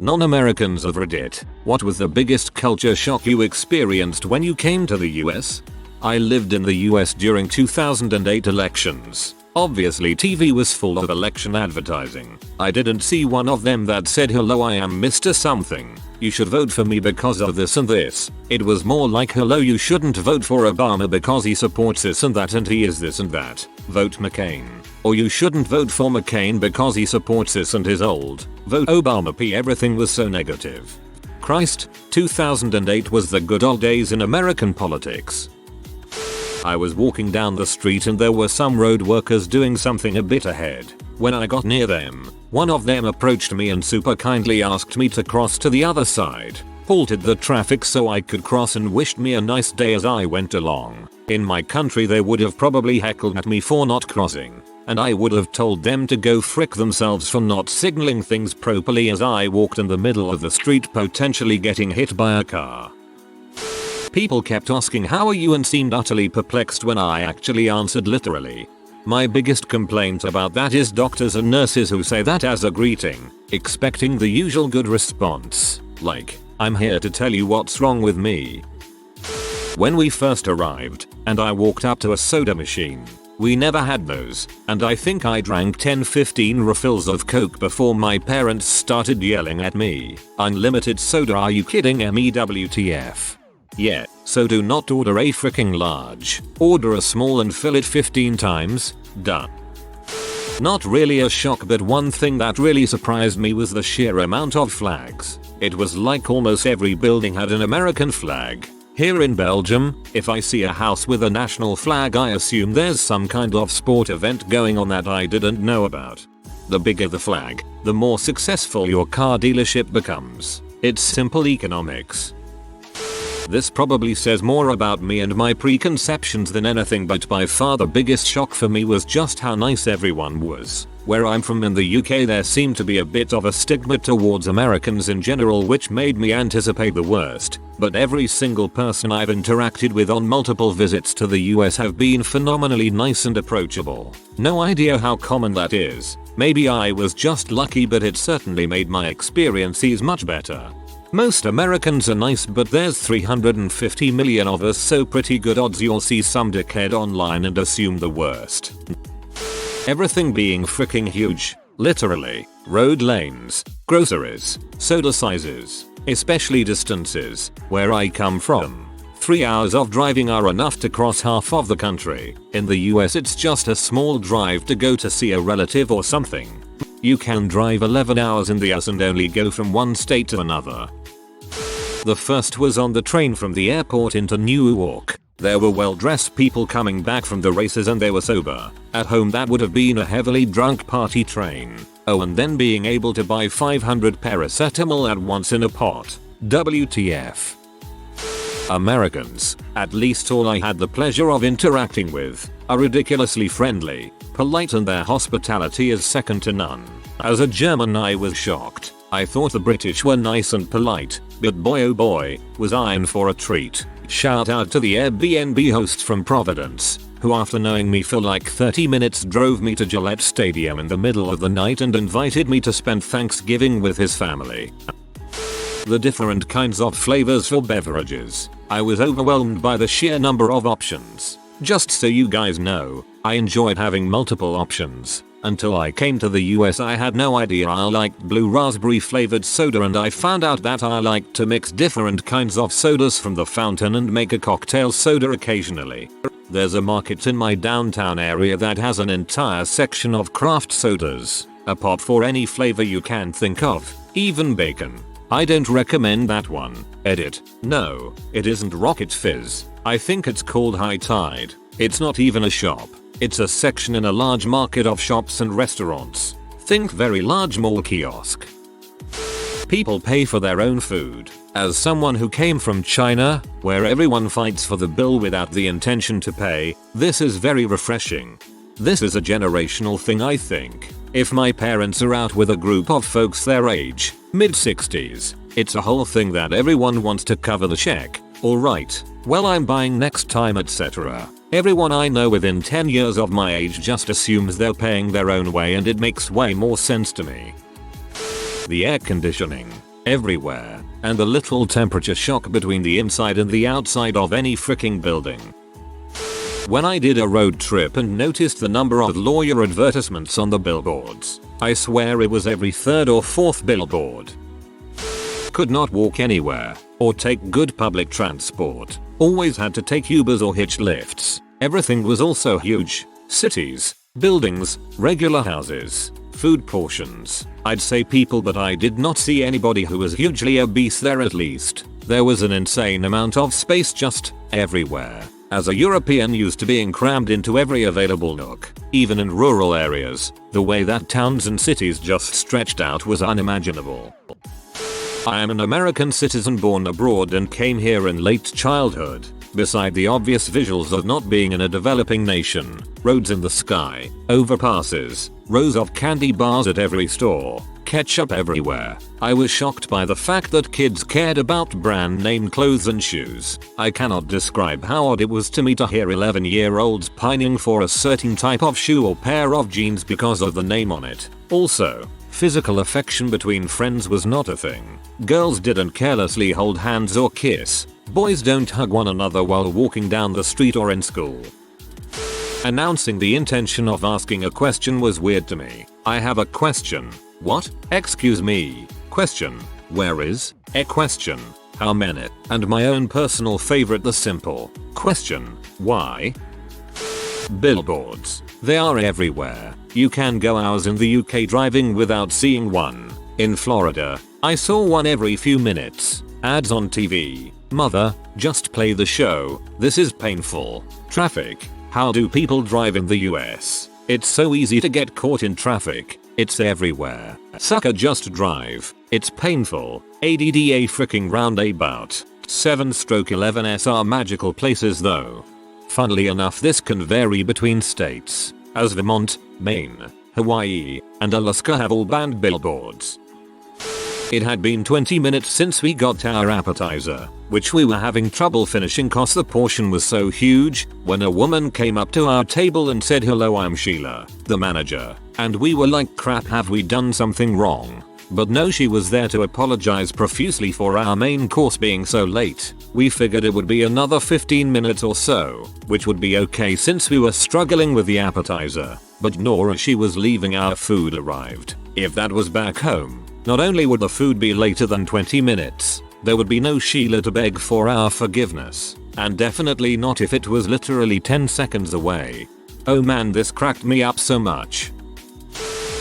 Non-Americans of Reddit, what was the biggest culture shock you experienced when you came to the US? I lived in the US during 2008 elections. Obviously TV was full of election advertising. I didn't see one of them that said hello I am Mr. Something. You should vote for me because of this and this. It was more like hello you shouldn't vote for Obama because he supports this and that and he is this and that. Vote McCain. Or you shouldn't vote for McCain because he supports this and is old. Vote Obama P. Everything was so negative. Christ, 2008 was the good old days in American politics. I was walking down the street and there were some road workers doing something a bit ahead. When I got near them, one of them approached me and super kindly asked me to cross to the other side, halted the traffic so I could cross and wished me a nice day as I went along. In my country they would have probably heckled at me for not crossing, and I would have told them to go frick themselves for not signaling things properly as I walked in the middle of the street potentially getting hit by a car. People kept asking how are you and seemed utterly perplexed when I actually answered literally. My biggest complaint about that is doctors and nurses who say that as a greeting, expecting the usual good response, like, I'm here to tell you what's wrong with me. When we first arrived, and I walked up to a soda machine, we never had those, and I think I drank 10-15 refills of Coke before my parents started yelling at me, unlimited soda are you kidding me WTF. Yeah, so do not order a freaking large. Order a small and fill it 15 times. Duh. Not really a shock, but one thing that really surprised me was the sheer amount of flags. It was like almost every building had an American flag. Here in Belgium, if I see a house with a national flag I assume there's some kind of sport event going on that I didn't know about. The bigger the flag, the more successful your car dealership becomes. It's simple economics. This probably says more about me and my preconceptions than anything, but by far the biggest shock for me was just how nice everyone was. Where I'm from in the UK there seemed to be a bit of a stigma towards Americans in general which made me anticipate the worst, but every single person I've interacted with on multiple visits to the US have been phenomenally nice and approachable. No idea how common that is. Maybe I was just lucky, but it certainly made my experiences much better. Most Americans are nice, but there's 350 million of us, so pretty good odds you'll see some dickhead online and assume the worst. Everything being freaking huge. Literally. Road lanes, groceries, soda sizes, especially distances. Where I come from, 3 hours of driving are enough to cross half of the country. In the US it's just a small drive to go to see a relative or something. You can drive 11 hours in the US and only go from one state to another. The first was on the train from the airport into Newark. There were well-dressed people coming back from the races and they were sober. At home that would have been a heavily drunk party train. Oh, and then being able to buy 500 paracetamol at once in a pot. WTF. Americans, at least all I had the pleasure of interacting with, are ridiculously friendly, polite, and their hospitality is second to none. As a German I was shocked. I thought the British were nice and polite, but boy oh boy, was I in for a treat. Shout out to the Airbnb host from Providence, who after knowing me for like 30 minutes drove me to Gillette Stadium in the middle of the night and invited me to spend Thanksgiving with his family. The different kinds of flavors for beverages. I was overwhelmed by the sheer number of options. Just so you guys know, I enjoyed having multiple options. Until I came to the US I had no idea I liked blue raspberry flavored soda, and I found out that I liked to mix different kinds of sodas from the fountain and make a cocktail soda occasionally. There's a market in my downtown area that has an entire section of craft sodas. A pop for any flavor you can think of, even bacon. I don't recommend that one. Edit. No, it isn't Rocket Fizz. I think it's called High Tide. It's not even a shop. It's a section in a large market of shops and restaurants. Think very large mall kiosk. People pay for their own food. As someone who came from China, where everyone fights for the bill without the intention to pay, this is very refreshing. This is a generational thing, I think. If my parents are out with a group of folks their age, mid-60s, it's a whole thing that everyone wants to cover the check. Alright, well I'm buying next time, etc. Everyone I know within 10 years of my age just assumes they're paying their own way, and it makes way more sense to me. The air conditioning. everywhere, and the little temperature shock between the inside and the outside of any freaking building. When I did a road trip and noticed the number of lawyer advertisements on the billboards, I swear it was every third or fourth billboard. Could not walk anywhere, or take good public transport, always had to take Ubers or hitch lifts. Everything was also huge. Cities, buildings, regular houses, food portions. I'd say people, but I did not see anybody who was hugely obese there. At least there was an insane amount of space just everywhere. As a European used to being crammed into every available nook, even in rural areas, the way that towns and cities just stretched out was unimaginable. I am an American citizen born abroad and came here in late childhood. Beside the obvious visuals of not being in a developing nation, roads in the sky, overpasses, rows of candy bars at every store, ketchup everywhere, I was shocked by the fact that kids cared about brand name clothes and shoes. I cannot describe how odd it was to me to hear 11-year-olds pining for a certain type of shoe or pair of jeans because of the name on it. Also, physical affection between friends was not a thing. Girls didn't carelessly hold hands or kiss. Boys don't hug one another while walking down the street or in school. Announcing the intention of asking a question was weird to me. I have a question. What? Excuse me. Question. Where is? A question. How many? And my own personal favorite, the simple question. Why? Billboards. They are everywhere. You can go hours in the UK driving without seeing one. In Florida, I saw one every few minutes. Ads on TV. Mother, just play the show. This is painful. Traffic. How do people drive in the US? It's so easy to get caught in traffic. It's everywhere. Sucker, just drive. It's painful. ADD a freaking roundabout. 7/11s are magical places though. Funnily enough, this can vary between states, as Vermont, Maine, Hawaii, and Alaska have all banned billboards. It had been 20 minutes since we got our appetizer, which we were having trouble finishing cause the portion was so huge, when a woman came up to our table and said, "Hello, I'm Sheila, the manager," and we were like, crap, have we done something wrong? But no, she was there to apologize profusely for our main course being so late. We figured it would be another 15 minutes or so, which would be okay since we were struggling with the appetizer, but nor as she was leaving our food arrived. If that was back home, not only would the food be later than 20 minutes, there would be no Sheila to beg for our forgiveness, and definitely not if it was literally 10 seconds away. Oh man, this cracked me up so much.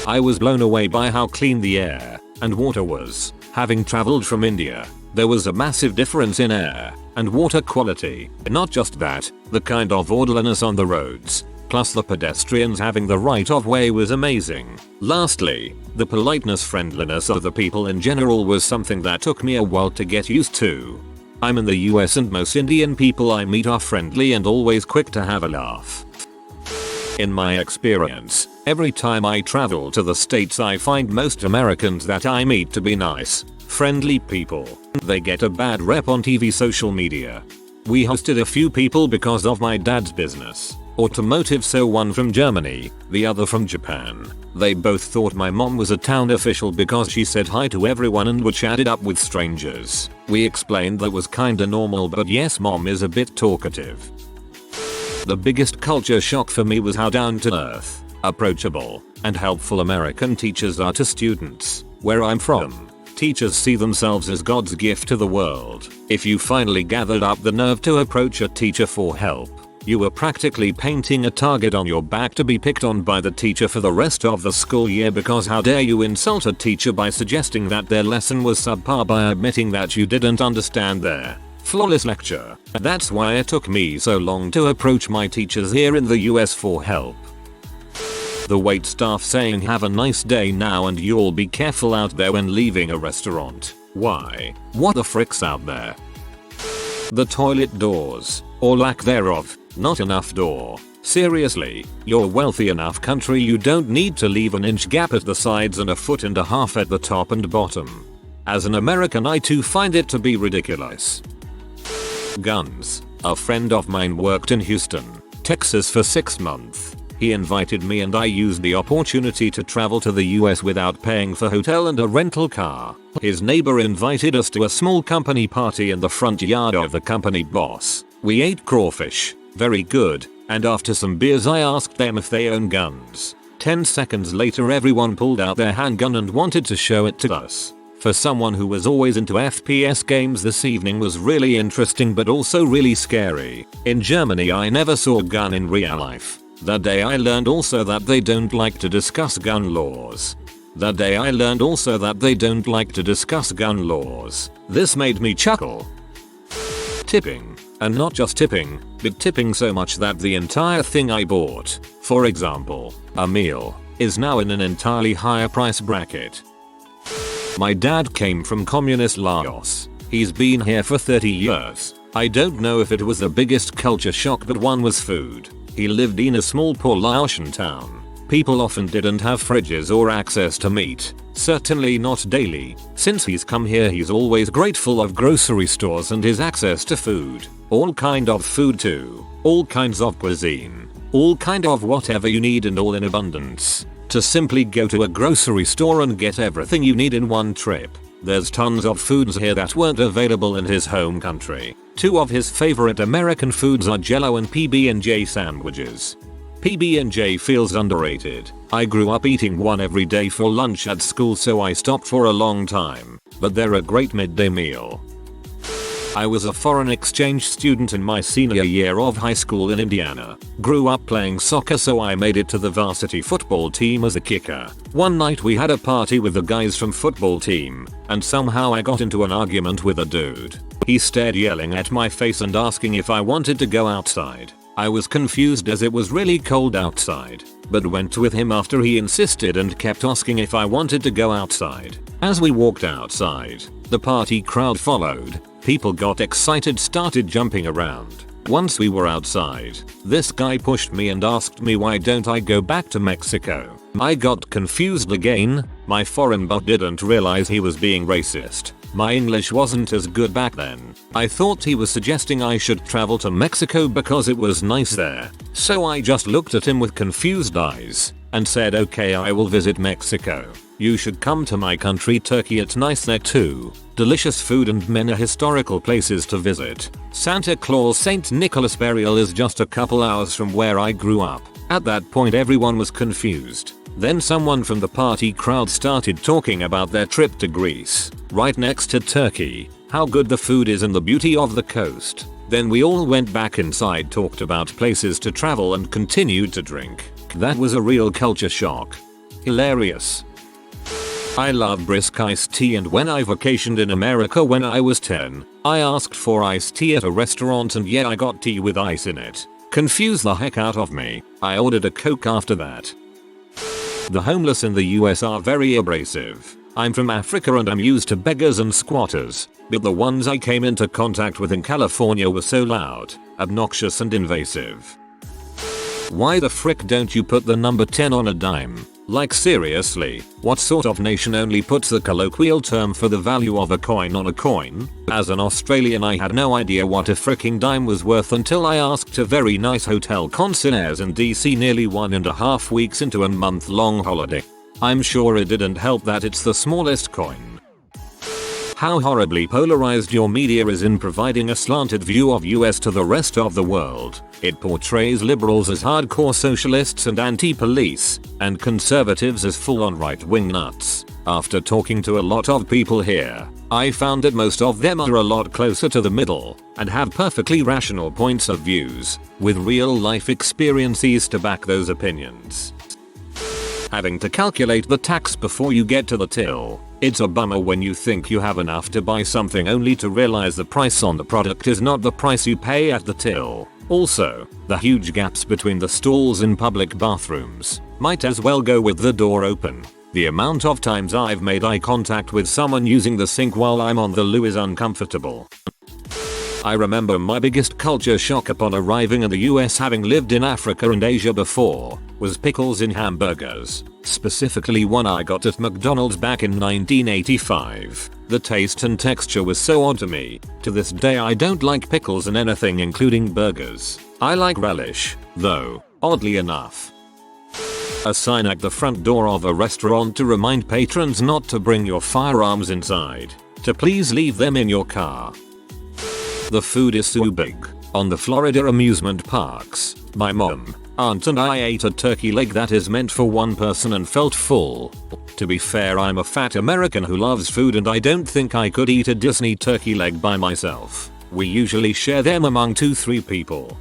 I was blown away by how clean the air and water was. Having traveled from India, there was a massive difference in air and water quality. Not just that, the kind of orderliness on the roads, plus the pedestrians having the right of way was amazing. Lastly, the politeness, friendliness of the people in general was something that took me a while to get used to. I'm in the US and most Indian people I meet are friendly and always quick to have a laugh. In my experience, every time I travel to the States I find most Americans that I meet to be nice, friendly people. They get a bad rep on TV, social media. We hosted a few people because of my dad's business. Automotive, so one from Germany, the other from Japan. They both thought my mom was a town official because she said hi to everyone and would chat it up with strangers. We explained that was kinda normal, but yes, mom is a bit talkative. The biggest culture shock for me was how down to earth, approachable, and helpful American teachers are to students. Where I'm from, teachers see themselves as God's gift to the world. If you finally gathered up the nerve to approach a teacher for help, you were practically painting a target on your back to be picked on by the teacher for the rest of the school year, because how dare you insult a teacher by suggesting that their lesson was subpar by admitting that you didn't understand their flawless lecture. That's why it took me so long to approach my teachers here in the US for help. The wait staff saying have a nice day now and you'll be careful out there when leaving a restaurant. Why? What the frick's out there? The toilet doors, or lack thereof, not enough door. Seriously, you're a wealthy enough country, you don't need to leave an inch gap at the sides and a foot and a half at the top and bottom. As an American, I too find it to be ridiculous. Guns. A friend of mine worked in Houston, Texas for 6 months. He invited me and I used the opportunity to travel to the US without paying for hotel and a rental car. His neighbor invited us to a small company party in the front yard of the company boss. We ate crawfish, very good, and after some beers I asked them if they own guns. 10 seconds later everyone pulled out their handgun and wanted to show it to us. For someone who was always into FPS games, this evening was really interesting but also really scary. In Germany I never saw a gun in real life. That day I learned also that they don't like to discuss gun laws. This made me chuckle. Tipping. And not just tipping, but tipping so much that the entire thing I bought, for example, a meal, is now in an entirely higher price bracket. My dad came from communist Laos. He's been here for 30 years. I don't know if it was the biggest culture shock, but one was food. He lived in a small poor Laotian town. People often didn't have fridges or access to meat, certainly not daily. Since he's come here he's always grateful of grocery stores and his access to food. All kind of food too. All kinds of cuisine. All kind of whatever you need and all in abundance. To simply go to a grocery store and get everything you need in one trip. There's tons of foods here that weren't available in his home country. Two of his favorite American foods are Jell-O and PB&J sandwiches. PB&J feels underrated. I grew up eating one every day for lunch at school, so I stopped for a long time. But they're a great midday meal. I was a foreign exchange student in my senior year of high school in Indiana. Grew up playing soccer, so I made it to the varsity football team as a kicker. One night we had a party with the guys from football team, and somehow I got into an argument with a dude. He stared yelling at my face and asking if I wanted to go outside. I was confused as it was really cold outside, but went with him after he insisted and kept asking if I wanted to go outside. As we walked outside, the party crowd followed. People got excited, started jumping around. Once we were outside, this guy pushed me and asked me why don't I go back to Mexico. I got confused again. My foreign butt didn't realize he was being racist. My English wasn't as good back then. I thought he was suggesting I should travel to Mexico because it was nice there. So I just looked at him with confused eyes and said, okay, I will visit Mexico. You should come to my country, Turkey, it's nice there too. Delicious food and many historical places to visit. Santa Claus St. Nicholas burial is just a couple hours from where I grew up. At that point everyone was confused. Then someone from the party crowd started talking about their trip to Greece, right next to Turkey, how good the food is and the beauty of the coast. Then we all went back inside, talked about places to travel and continued to drink. That was a real culture shock. Hilarious. I love brisk iced tea, and when I vacationed in America when I was 10, I asked for iced tea at a restaurant and yeah, I got tea with ice in it. Confused the heck out of me. I ordered a Coke after that. The homeless in the US are very abrasive. I'm from Africa and I'm used to beggars and squatters, but the ones I came into contact with in California were so loud, obnoxious and invasive. Why the frick don't you put the number 10 on a dime? Like seriously, what sort of nation only puts the colloquial term for the value of a coin on a coin? As an Australian I had no idea what a fricking dime was worth until I asked a very nice hotel concierge in DC nearly 1.5 weeks into a month-long holiday. I'm sure it didn't help that it's the smallest coin. How horribly polarized your media is in providing a slanted view of US to the rest of the world. It portrays liberals as hardcore socialists and anti-police, and conservatives as full-on right-wing nuts. After talking to a lot of people here, I found that most of them are a lot closer to the middle, and have perfectly rational points of views, with real-life experiences to back those opinions. Having to calculate the tax before you get to the till. It's a bummer when you think you have enough to buy something only to realize the price on the product is not the price you pay at the till. Also, the huge gaps between the stalls in public bathrooms. Might as well go with the door open. The amount of times I've made eye contact with someone using the sink while I'm on the loo is uncomfortable. I remember my biggest culture shock upon arriving in the US, having lived in Africa and Asia before, was pickles in hamburgers. Specifically one I got at McDonald's back in 1985. The taste and texture was so odd to me. To this day I don't like pickles in anything including burgers. I like relish, though, oddly enough. A sign at the front door of a restaurant to remind patrons not to bring your firearms inside, to please leave them in your car. The food is so big. On the Florida amusement parks, my mom, aunt and I ate a turkey leg that is meant for one person and felt full. To be fair, I'm a fat American who loves food and I don't think I could eat a Disney turkey leg by myself. We usually share them among 2-3 people.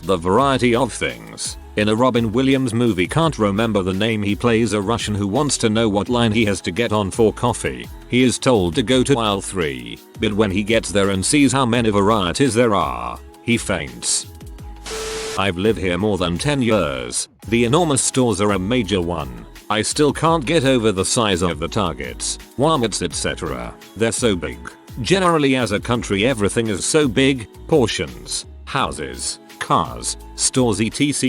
The variety of things. In a Robin Williams movie, can't remember the name, he plays a Russian who wants to know what line he has to get on for coffee. He is told to go to aisle 3, but when he gets there and sees how many varieties there are, he faints. I've lived here more than 10 years. The enormous stores are a major one. I still can't get over the size of the Targets, Walmarts, etc. They're so big. Generally as a country everything is so big, portions, houses, cars, stores, etc.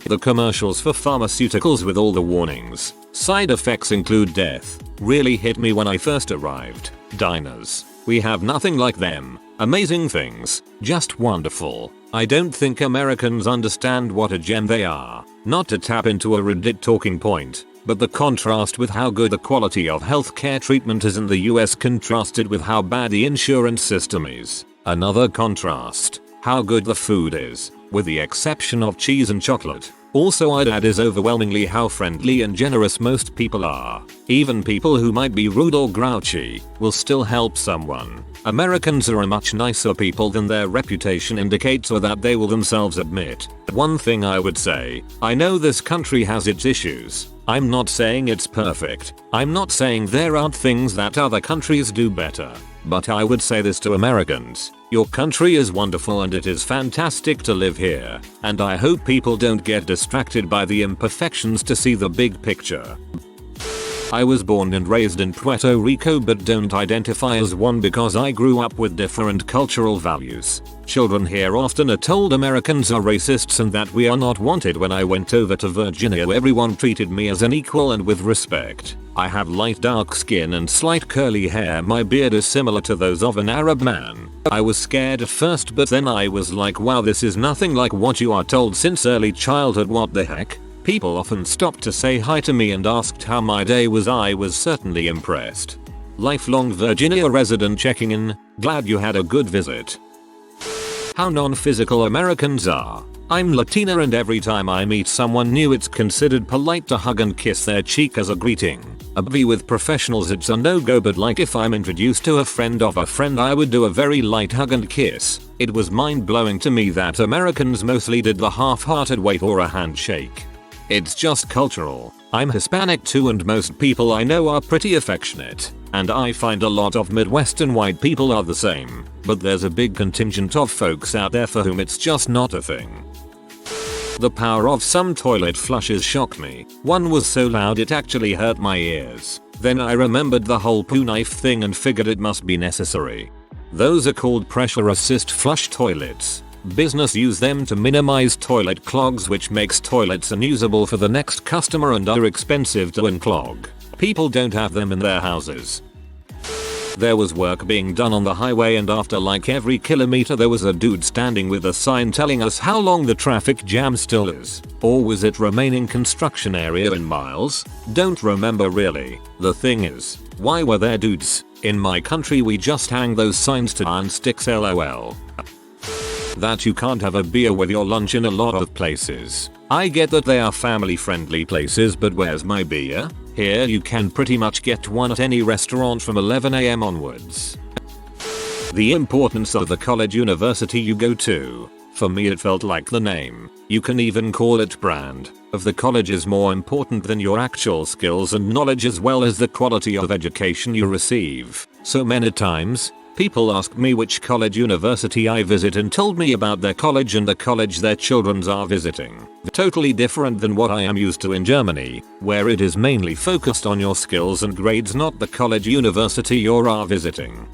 The commercials for pharmaceuticals with all the warnings, side effects include death, really hit me when I first arrived. Diners, we have nothing like them. Amazing things, just wonderful. I don't think Americans understand what a gem they are. Not to tap into a Reddit talking point, but the contrast with how good the quality of healthcare treatment is in the US contrasted with how bad the insurance system is. Another contrast, how good the food is, with the exception of cheese and chocolate. Also I'd add is overwhelmingly how friendly and generous most people are. Even people who might be rude or grouchy will still help someone. Americans are a much nicer people than their reputation indicates or that they will themselves admit. One thing I would say, I know this country has its issues. I'm not saying it's perfect. I'm not saying there aren't things that other countries do better. But I would say this to Americans. Your country is wonderful and it is fantastic to live here. And I hope people don't get distracted by the imperfections to see the big picture. I was born and raised in Puerto Rico but don't identify as one because I grew up with different cultural values. Children here often are told Americans are racists and that we are not wanted. When I went over to Virginia, everyone treated me as an equal and with respect. I have light dark skin and slight curly hair. My beard is similar to those of an Arab man. I was scared at first but then I was like, wow, this is nothing like what you are told since early childhood. What the heck? People often stopped to say hi to me and asked how my day was. I was certainly impressed. Lifelong Virginia resident checking in, glad you had a good visit. How non-physical Americans are. I'm Latina and every time I meet someone new it's considered polite to hug and kiss their cheek as a greeting. With professionals it's a no-go, but like if I'm introduced to a friend of a friend I would do a very light hug and kiss. It was mind-blowing to me that Americans mostly did the half-hearted wave or a handshake. It's just cultural. I'm Hispanic too and most people I know are pretty affectionate. And I find a lot of Midwestern white people are the same. But there's a big contingent of folks out there for whom it's just not a thing. The power of some toilet flushes shocked me. One was so loud it actually hurt my ears. Then I remembered the whole poo knife thing and figured it must be necessary. Those are called pressure assist flush toilets. Business use them to minimize toilet clogs, which makes toilets unusable for the next customer and are expensive to unclog. People don't have them in their houses. There was work being done on the highway and after like every kilometer there was a dude standing with a sign telling us how long the traffic jam still is. Or was it remaining construction area in miles? Don't remember really. The thing is, why were there dudes? In my country we just hang those signs to iron sticks, lol. That you can't have a beer with your lunch in a lot of places. I get that they are family friendly places, but where's my beer? Here you can pretty much get one at any restaurant from 11 AM onwards. The importance of the college university you go to. For me it felt like the name, you can even call it brand, of the college is more important than your actual skills and knowledge as well as the quality of education you receive. So many times, people ask me which college university I visit and told me about their college and the college their children are visiting. Totally different than what I am used to in Germany, where it is mainly focused on your skills and grades, not the college university you are visiting.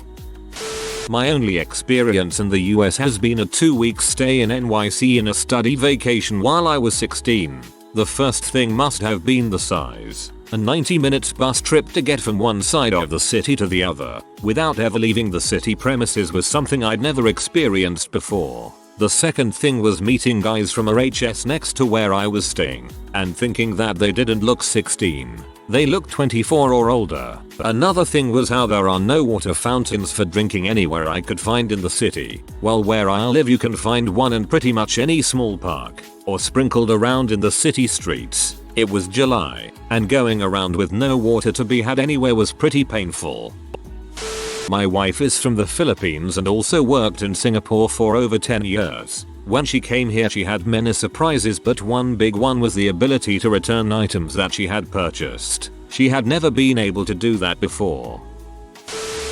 My only experience in the US has been a 2-week stay in NYC in a study vacation while I was 16. The first thing must have been the size. A 90-minute bus trip to get from one side of the city to the other, without ever leaving the city premises, was something I'd never experienced before. The second thing was meeting guys from RHS next to where I was staying and thinking that they didn't look 16. They looked 24 or older. Another thing was how there are no water fountains for drinking anywhere I could find in the city. Well, where I live you can find one in pretty much any small park or sprinkled around in the city streets. It was July and going around with no water to be had anywhere was pretty painful. My wife is from the Philippines and also worked in Singapore for over 10 years. When she came here she had many surprises, but one big one was the ability to return items that she had purchased. She had never been able to do that before.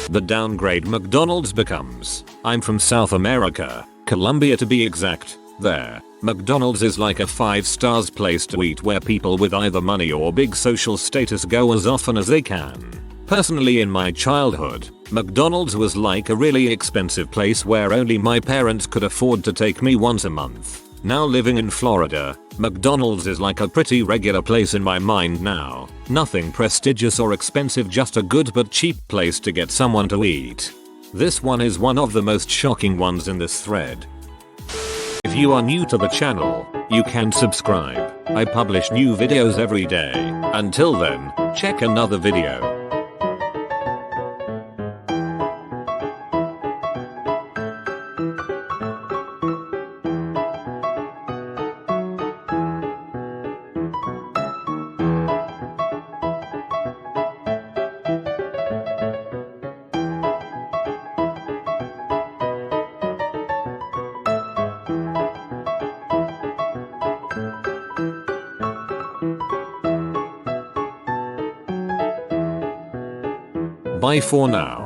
The downgrade McDonald's becomes. I'm from South America, Colombia to be exact. There, McDonald's is like a 5-star place to eat where people with either money or big social status go as often as they can. Personally, in my childhood, McDonald's was like a really expensive place where only my parents could afford to take me once a month. Now living in Florida, McDonald's is like a pretty regular place in my mind now. Nothing prestigious or expensive, just a good but cheap place to get someone to eat. This one is one of the most shocking ones in this thread. If you are new to the channel, you can subscribe. I publish new videos every day. Until then, check another video. Bye for now.